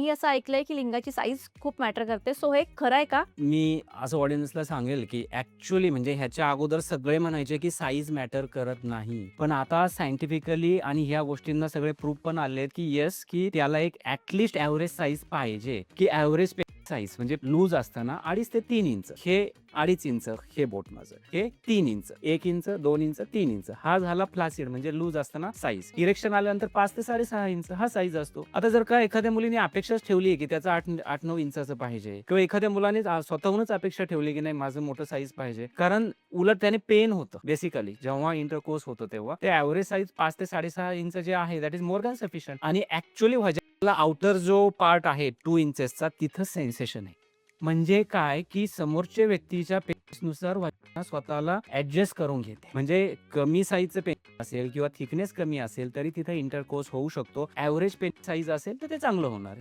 मी असं ऐकलंय की लिंगाची साईज खूप मॅटर करते. सो हे खरं आहे का? मी असं ऑडियन्सला सांगेल, की ॲक्चुअली म्हणजे ह्याच्या अगोदर सगळे म्हणायचे, की साइज मॅटर करत नाही. पण आता सायंटिफिकली आणि ह्या गोष्टींना सगळे प्रूफ पण आले आहेत, की येस, की त्याला एक ॲट एव्हरेज साइज पाहिजे, की एव्हरेज साइज म्हणजे लूज असताना 2.5 ते 3 इंच. हे 2.5 इंच हे बोट माझं. हे 3 इंच. 1 inch, 2 inch, 3 inch. हा झाला फ्लासिड म्हणजे लूज असताना साइज. इरेक्शन आल्यानंतर 5 ते 6.5 इंच हा साइज असतो. आता जर का एखाद्या मुलीने अपेक्षाच ठेवली आहे, की त्याचं 8-9 इंचाचं पाहिजे किंवा एखाद्या मुलाने स्वतःहूनच अपेक्षा ठेवली, की नाही माझं मोठं साइज पाहिजे. कारण उलट त्याने पेन होतं बेसिकली जेव्हा इंटरकोर्स होतो तेव्हा. ते एव्हरेज साइज 5 ते 6.5 इंच जे आहे that is more than sufficient आणि ॲक्चुअली आउटर जो पार्ट आहे 2 इंचेसचा तिथं सेन्सेशन आहे. म्हणजे काय, की समोरच्या व्यक्तीच्या पेसनुसार वजना स्वतःला ॲडजस्ट करून घेते. म्हणजे कमी साइजचं पेन असेल किंवा थिकनेस कमी असेल तरी तिथे इंटरकोर्स होऊ शकतो. एव्हरेज पेन साइज असेल तर ते चांगलं होणार आहे.